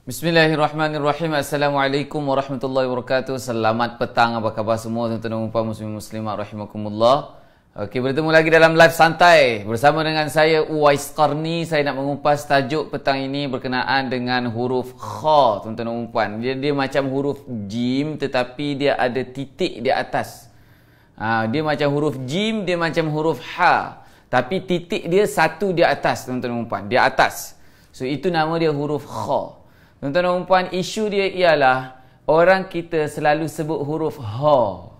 Bismillahirrahmanirrahim. Assalamualaikum warahmatullahi wabarakatuh. Selamat petang, apa khabar semua tuan-tuan dan puan muslim muslimat rahimakumullah. Okey, bertemu lagi dalam live santai bersama dengan saya Uwais Qarni. Saya nak mengupas tajuk petang ini berkenaan dengan huruf kha, tuan-tuan dan puan. Dia macam huruf jim tetapi dia ada titik di atas. Dia macam huruf jim, dia macam huruf ha, tapi titik dia satu di atas, tuan-tuan dan puan, di atas. So itu nama dia huruf kha. Tuan-tuan dan puan, isu dia ialah orang kita selalu sebut huruf ha.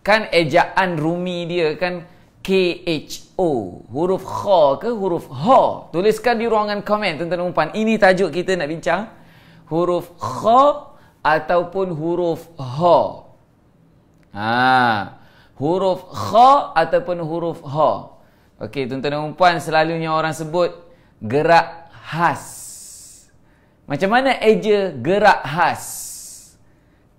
Kan ejaan Rumi dia kan KHO. Huruf kha ke huruf ha? Tuliskan di ruangan komen, tuan-tuan dan puan. Ini tajuk kita nak bincang. Huruf kha ataupun huruf ha. Huruf kha ataupun huruf ha. Okey, tuan-tuan dan puan, selalunya orang sebut gerak khas. Macam mana eja gerak khas?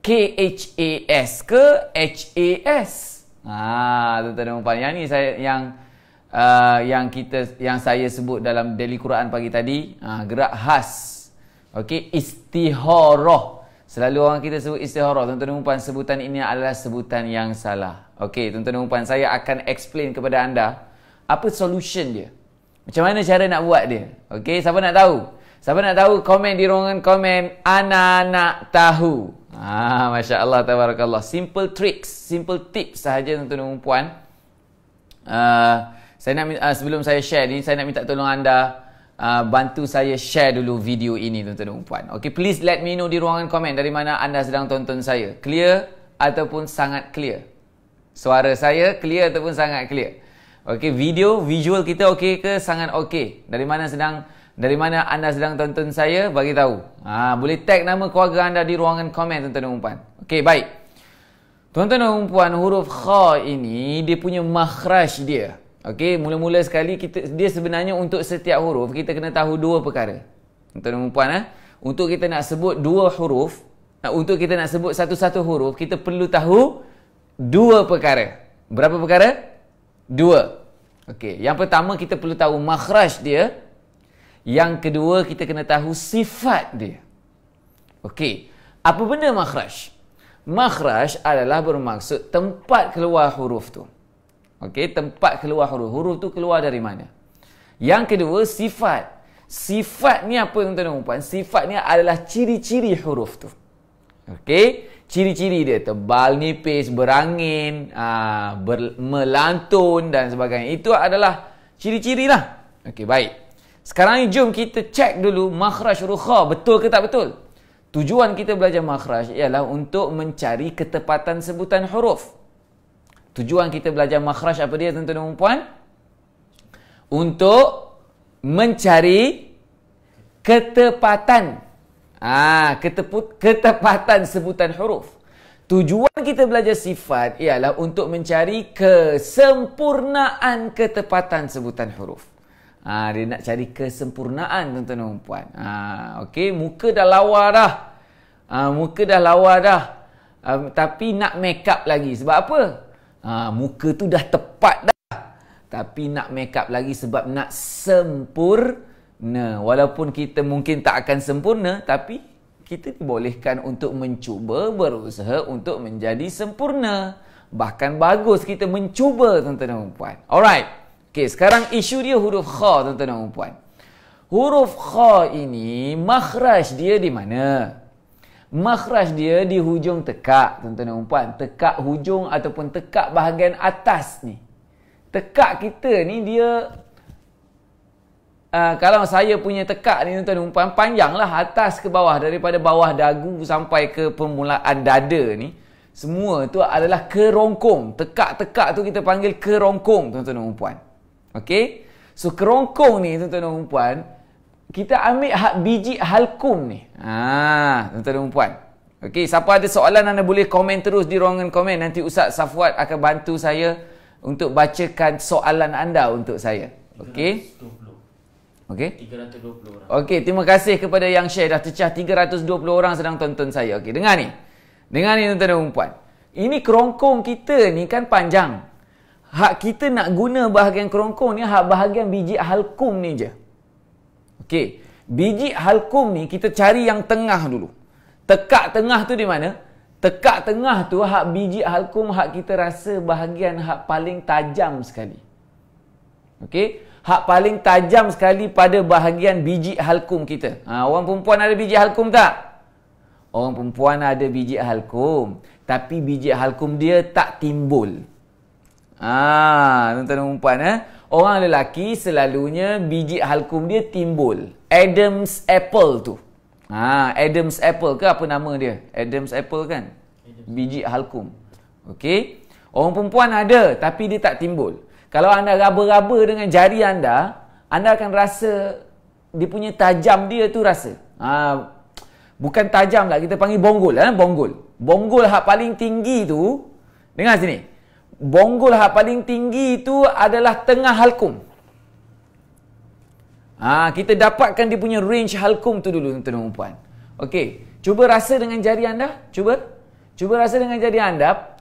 KHAS ke HAS? Tuan-tuan dan puan, yang ni saya yang saya sebut dalam Daily Quran pagi tadi, gerak khas. Okey, istiharah. Selalu orang kita sebut istiharah. Tuan-tuan dan puan, sebutan ini adalah sebutan yang salah. Okey, tuan-tuan dan puan, saya akan explain kepada anda apa solution dia. Macam mana cara nak buat dia? Okey, siapa nak tahu? Siapa nak tahu, komen di ruangan komen. Ana nak tahu. Masya Allah, tabarakallah. Simple tricks, simple tips sahaja, tuan-tuan dan puan. Saya nak sebelum saya share ni, saya nak minta tolong anda bantu saya share dulu video ini, tuan-tuan dan puan. Okay, please let me know di ruangan komen dari mana anda sedang tonton saya. Clear ataupun sangat clear? Suara saya clear ataupun sangat clear? Okay, visual kita okay ke sangat okay? Dari mana anda sedang tonton saya, bagi tahu. Boleh tag nama keluarga anda di ruangan komen, tuan-tuan dan puan. Okey, baik. Tuan-tuan dan puan, huruf kha ini dia punya makhraj dia. Okey, mula-mula sekali dia sebenarnya untuk setiap huruf kita kena tahu dua perkara. Tuan-tuan dan puan, untuk kita nak sebut dua huruf, untuk kita nak sebut satu-satu huruf, kita perlu tahu dua perkara. Berapa perkara? Dua. Okey, yang pertama kita perlu tahu makhraj dia. Yang kedua, kita kena tahu sifat dia. Okey, apa benda makhraj? Makhraj adalah bermaksud tempat keluar huruf tu. Okey, tempat keluar huruf. Huruf tu keluar dari mana? Yang kedua, sifat. Sifat ni apa, tuan-tuan dan puan? Sifat ni adalah ciri-ciri huruf tu. Okey, ciri-ciri dia tebal, nipis, berangin, melantun dan sebagainya. Itu adalah ciri-ciri lah. Okey, baik. Sekarang ni jom kita cek dulu makhraj huruf kha, betul ke tak betul? Tujuan kita belajar makhraj ialah untuk mencari ketepatan sebutan huruf. Tujuan kita belajar makhraj apa dia, tuan-tuan dan puan? Untuk mencari ketepatan. Ketepatan sebutan huruf. Tujuan kita belajar sifat ialah untuk mencari kesempurnaan ketepatan sebutan huruf. Dia nak cari kesempurnaan, tuan-tuan dan puan. Okey, muka dah lawa dah. Tapi nak make up lagi. Sebab apa? Muka tu dah tepat dah. Tapi nak make up lagi sebab nak sempurna. Walaupun kita mungkin tak akan sempurna, tapi kita dibolehkan untuk mencuba, berusaha untuk menjadi sempurna. Bahkan bagus kita mencuba, tuan-tuan dan puan. Alright. Okay, sekarang isu dia huruf kha, tuan-tuan dan puan. Huruf kha ini, makhraj dia di mana? Makhraj dia di hujung tekak, tuan-tuan dan puan. Tekak hujung ataupun tekak bahagian atas ni. Tekak kita ni dia, kalau saya punya tekak ni, tuan-tuan dan puan, panjanglah atas ke bawah. Daripada bawah dagu sampai ke permulaan dada ni. Semua tu adalah kerongkong. Tekak-tekak tu kita panggil kerongkong, tuan-tuan dan puan. Okey, so kerongkong ni, tuan-tuan dan puan, kita ambil biji halkum ni. Tuan-tuan dan puan. Okey, siapa ada soalan anda boleh komen terus di ruangan komen. Nanti Ustaz Safwat akan bantu saya untuk bacakan soalan anda untuk saya. Okey. Okey. 320 orang. Okey, terima kasih kepada yang share. Dah tercah 320 orang sedang tonton saya. Okey, dengar ni. Dengar ni, tuan-tuan dan puan. Ini kerongkong kita ni kan panjang. Hak kita nak guna bahagian kerongkong ni, hak bahagian biji halkum ni je. Okey. Biji halkum ni kita cari yang tengah dulu. Tekak tengah tu di mana? Tekak tengah tu hak biji halkum hak kita rasa bahagian hak paling tajam sekali. Okey? Hak paling tajam sekali pada bahagian biji halkum kita. Orang perempuan ada biji halkum tak? Orang perempuan ada biji halkum. Tapi biji halkum dia tak timbul. Tuan-tuan dan perempuan. Orang lelaki selalunya biji halkum dia timbul. Adam's apple tu. Adam's apple ke apa nama dia? Adam's apple kan? Biji halkum. Okey? Orang perempuan ada tapi dia tak timbul. Kalau anda raba-raba dengan jari anda akan rasa dia punya tajam dia tu rasa. Bukan tajam lah, kita panggil bonggol. Bonggol. Bonggol hak paling tinggi tu, dengar sini. Bonggol hak paling tinggi tu adalah tengah halkum. Kita dapatkan dia punya range halkum tu dulu, tuan-tuan dan puan. Okey, cuba rasa dengan jari anda. Cuba rasa dengan jari anda.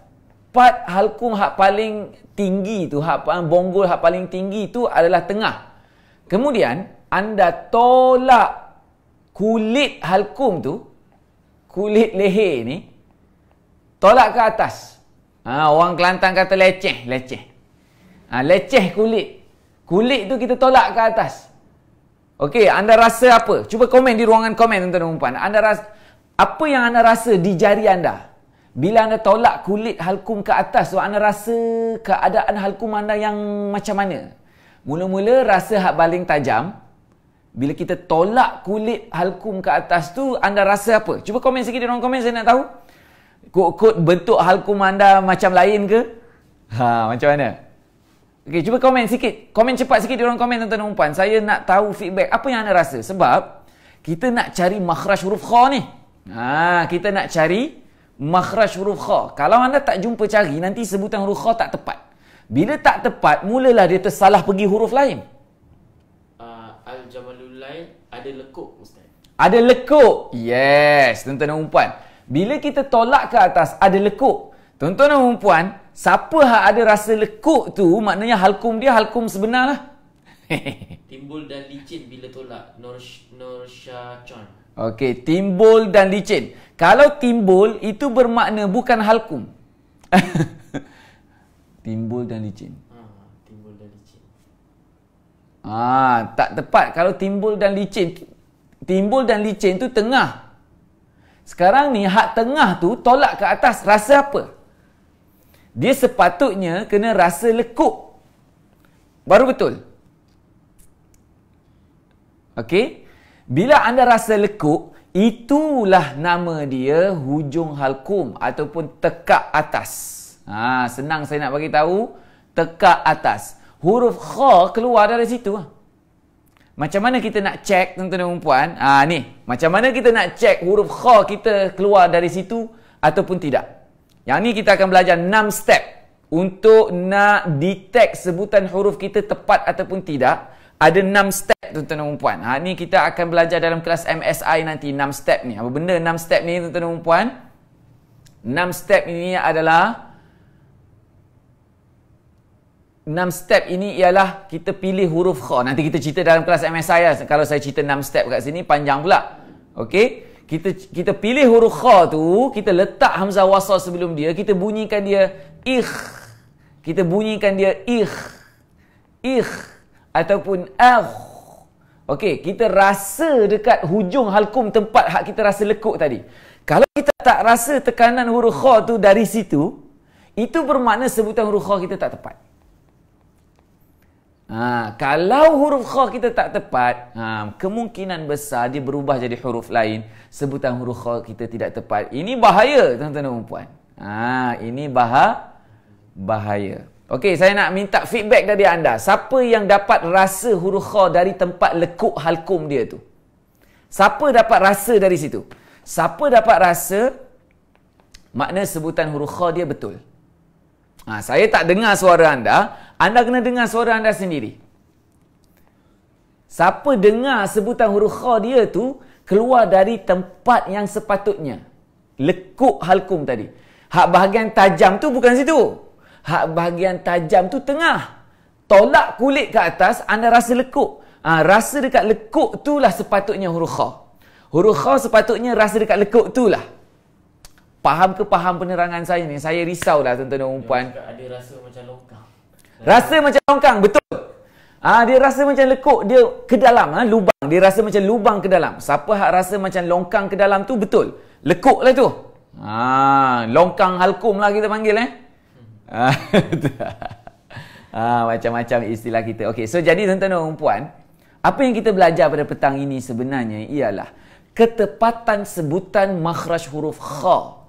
Part halkum hak paling tinggi tu, bonggol hak paling tinggi tu adalah tengah. Kemudian, anda tolak kulit halkum tu, kulit leher ni, tolak ke atas. Orang Kelantan kata leceh. Leceh kulit. Kulit tu kita tolak ke atas. Okey, anda rasa apa? Cuba komen di ruangan komen, tuan-tuan dan puan. Anda rasa apa yang anda rasa di jari anda? Bila anda tolak kulit halkum ke atas, so anda rasa keadaan halkum anda yang macam mana? Mula-mula rasa hak paling tajam. Bila kita tolak kulit halkum ke atas tu, anda rasa apa? Cuba komen sikit di ruang komen, saya nak tahu. Kod-kod bentuk halkum anda macam lain ke? Macam mana? Okey, cuba komen sikit. Komen cepat sikit di ruang komen, tuan-tuan dan puan. Saya nak tahu feedback. Apa yang anda rasa? Sebab kita nak cari makhraj huruf kha ni. Kita nak cari makhraj huruf kha. Kalau anda tak jumpa cari, nanti sebutan huruf kha tak tepat. Bila tak tepat, mulalah dia tersalah pergi huruf lain. Al-Jamalul Lain ada lekuk, Ustaz. Ada lekuk. Yes, tuan-tuan dan puan. Bila kita tolak ke atas, ada lekuk. Tuan-tuan dan puan, siapa hak ada rasa lekuk tu, maknanya halkum dia halkum sebenar lah. Timbul dan licin bila tolak. Nur Shah Chan. Okey, timbul dan licin. Kalau timbul, itu bermakna bukan halkum. Timbul dan licin. Timbul dan licin. Tak tepat. Kalau timbul dan licin. Timbul dan licin tu tengah. Sekarang ni, hak tengah tu tolak ke atas. Rasa apa? Dia sepatutnya kena rasa lekuk. Baru betul. Okey? Bila anda rasa lekuk, itulah nama dia hujung halkum ataupun tekak atas. Senang saya nak bagi tahu, tekak atas. Huruf kha keluar dari situ. Macam mana kita nak cek, tuan-tuan dan puan? Ni, macam mana kita nak cek huruf kha kita keluar dari situ ataupun tidak? Yang ni kita akan belajar 6 step untuk nak detect sebutan huruf kita tepat ataupun tidak. Ada 6 step, tuan-tuan dan puan. Ni kita akan belajar dalam kelas MSI nanti 6 step ni. Apa benda 6 step ni, tuan-tuan dan puan? 6 step ini adalah 6 step ini ialah kita pilih huruf kha. Nanti kita cerita dalam kelas MSI lah. Kalau saya cerita 6 step kat sini panjang pula. Okey? Kita pilih huruf kha tu, kita letak hamzah wasal sebelum dia, kita bunyikan dia ikh. Kita bunyikan dia ikh. Ikh ataupun agh. Okey, kita rasa dekat hujung halkum tempat hak kita rasa lekuk tadi. Kalau kita tak rasa tekanan huruf kha tu dari situ, itu bermakna sebutan huruf kha kita tak tepat. Kalau huruf kha kita tak tepat, kemungkinan besar dia berubah jadi huruf lain. Sebutan huruf kha kita tidak tepat. Ini bahaya, tuan-tuan dan puan. Ini bahaya. Okey, saya nak minta feedback dari anda. Siapa yang dapat rasa huruf kha dari tempat lekuk halkum dia tu? Siapa dapat rasa dari situ? Siapa dapat rasa, makna sebutan huruf kha dia betul. Saya tak dengar suara anda. Anda kena dengar suara anda sendiri. Siapa dengar sebutan huruf kha dia tu keluar dari tempat yang sepatutnya. Lekuk halkum tadi. Hak bahagian tajam tu bukan situ. Hak bahagian tajam tu tengah. Tolak kulit ke atas, anda rasa lekuk. Rasa dekat lekuk tu lah sepatutnya huruf kha. Huruf kha sepatutnya rasa dekat lekuk tu lah. Faham ke faham penerangan saya ni? Saya risau lah tuan-tuan dan puan. Ada rasa macam longkang. Rasa macam longkang, betul. Dia rasa macam lekuk, dia ke dalam, lubang. Dia rasa macam lubang ke dalam. Siapa hak rasa macam longkang ke dalam tu, betul. Lekuk lah tu. Longkang halkum lah kita panggil, macam-macam istilah kita. Okey, so jadi tuan-tuan dan puan, apa yang kita belajar pada petang ini sebenarnya ialah ketepatan sebutan makhraj huruf kha.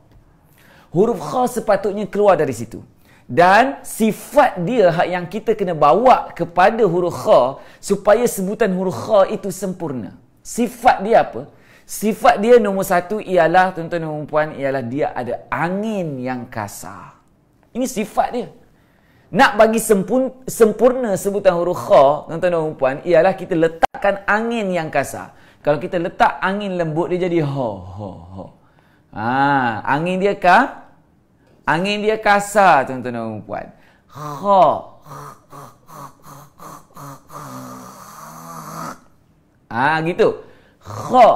Huruf kha sepatutnya keluar dari situ. Dan sifat dia yang kita kena bawa kepada huruf kha supaya sebutan huruf kha itu sempurna. Sifat dia apa? Sifat dia nombor satu ialah, tuan-tuan dan puan, ialah dia ada angin yang kasar. Ini sifat dia. Nak bagi sempurna sebutan huruf kha, tuan-tuan dan puan, ialah kita letakkan angin yang kasar. Kalau kita letak angin lembut, dia jadi ho, ho, ho. Angin dia angin dia kasar, tuan-tuan dan puan. Kha. Gitu. Kha.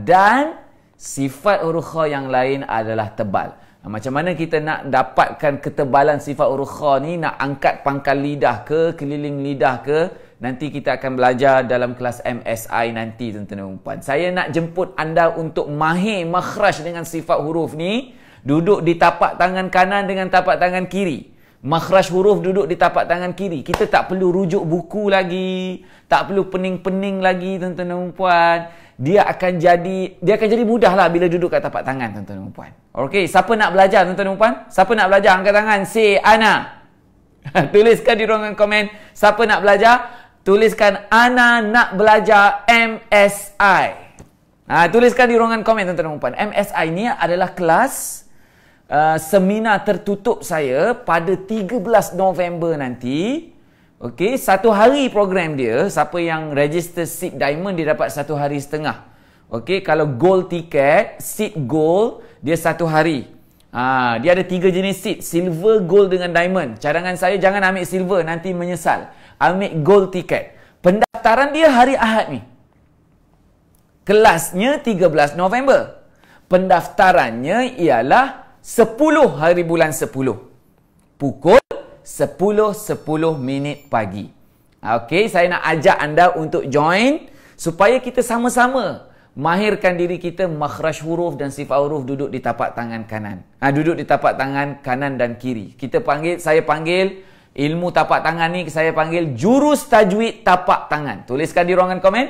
Dan sifat huruf kha yang lain adalah tebal. Macam mana kita nak dapatkan ketebalan sifat huruf kha ni, nak angkat pangkal lidah ke, keliling lidah ke, nanti kita akan belajar dalam kelas MSI nanti, tuan-tuan dan puan. Saya nak jemput anda untuk mahir makhraj dengan sifat huruf ni. Duduk di tapak tangan kanan dengan tapak tangan kiri. Makhraj huruf duduk di tapak tangan kiri. Kita tak perlu rujuk buku lagi. Tak perlu pening-pening lagi, tuan-tuan dan puan. Dia akan jadi mudahlah bila duduk kat tapak tangan, tuan-tuan dan puan. Okey, siapa nak belajar, tuan-tuan dan puan? Siapa nak belajar? Angkat tangan. Say Ana. Tuliskan di ruangan komen. Siapa nak belajar? Tuliskan Ana nak belajar MSI. Tuliskan di ruangan komen, tuan-tuan dan puan. MSI ni adalah kelas seminar tertutup saya pada 13 November nanti. Okey, 1 hari program dia. Siapa yang register seat diamond, dia dapat 1 hari setengah. Okey, kalau gold ticket, seat gold, dia 1 hari. Dia ada 3 jenis seat, silver, gold dengan diamond. Cadangan saya, jangan ambil silver, nanti menyesal. Ambil gold ticket. Pendaftaran dia hari Ahad ni. Kelasnya 13 November. Pendaftarannya ialah 10 hari bulan 10. Pukul 10:10 pagi. Okey, saya nak ajak anda untuk join supaya kita sama-sama mahirkan diri kita makhraj huruf dan sifat huruf duduk di tapak tangan kanan. Duduk di tapak tangan kanan dan kiri. Saya panggil ilmu tapak tangan ni, saya panggil jurus tajwid tapak tangan. Tuliskan di ruangan komen.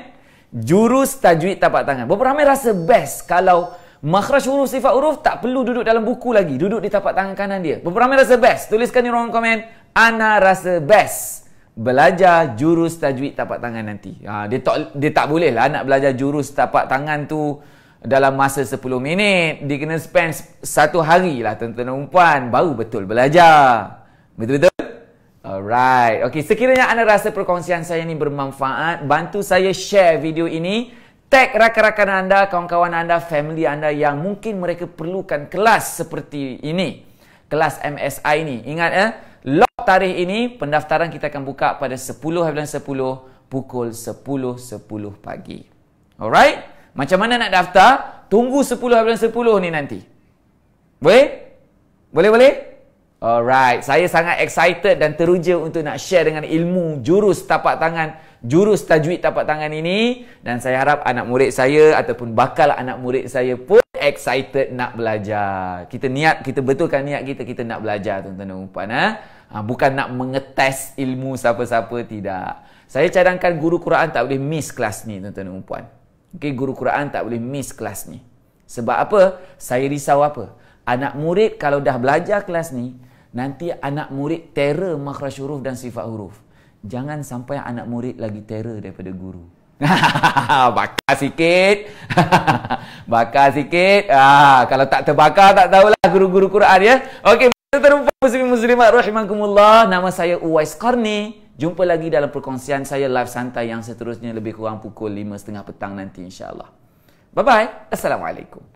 Jurus tajwid tapak tangan. Berapa ramai rasa best kalau makhraj huruf, sifat huruf tak perlu duduk dalam buku lagi. Duduk di tapak tangan kanan dia. Berapa ramai rasa best? Tuliskan di ruangan komen. Ana rasa best belajar jurus tajwid tapak tangan nanti. Dia tak boleh lah nak belajar jurus tapak tangan tu dalam masa 10 minit. Dia kena spend 1 hari lah, tuan-tuan dan puan. Baru betul belajar. Betul-betul? Alright. Okey, sekiranya anda rasa perkongsian saya ni bermanfaat, bantu saya share video ini. Tag rakan-rakan anda, kawan-kawan anda, family anda yang mungkin mereka perlukan kelas seperti ini. Kelas MSI ni. Ingat lock tarikh ini, pendaftaran kita akan buka pada 10/10 pukul 10:10 pagi. Alright? Macam mana nak daftar? Tunggu 10/10 ni nanti. Boleh? Boleh? Alright. Saya sangat excited dan teruja untuk nak share dengan ilmu jurus tapak tangan, jurus tajwid tapak tangan ini, dan saya harap anak murid saya ataupun bakal anak murid saya pun excited nak belajar. Kita betulkan niat kita nak belajar, tuan-tuan dan puan. Bukan nak mengetes ilmu siapa-siapa, tidak. Saya cadangkan guru Quran tak boleh miss kelas ni, tuan-tuan dan puan. Okey, guru Quran tak boleh miss kelas ni. Sebab apa? Saya risau apa? Anak murid kalau dah belajar kelas ni, nanti anak murid terror makhraj huruf dan sifat huruf. Jangan sampai anak murid lagi terror daripada guru. Bakar sikit. Bakar sikit. Kalau tak terbakar, tak tahulah guru-guru Quran ya. Okey, tuan-tuan muslimin muslimat rahimakumullah. Nama saya Uwais Qarni. Jumpa lagi dalam perkongsian saya live santai yang seterusnya lebih kurang pukul 5:30 petang nanti insya-Allah. Bye-bye. Assalamualaikum.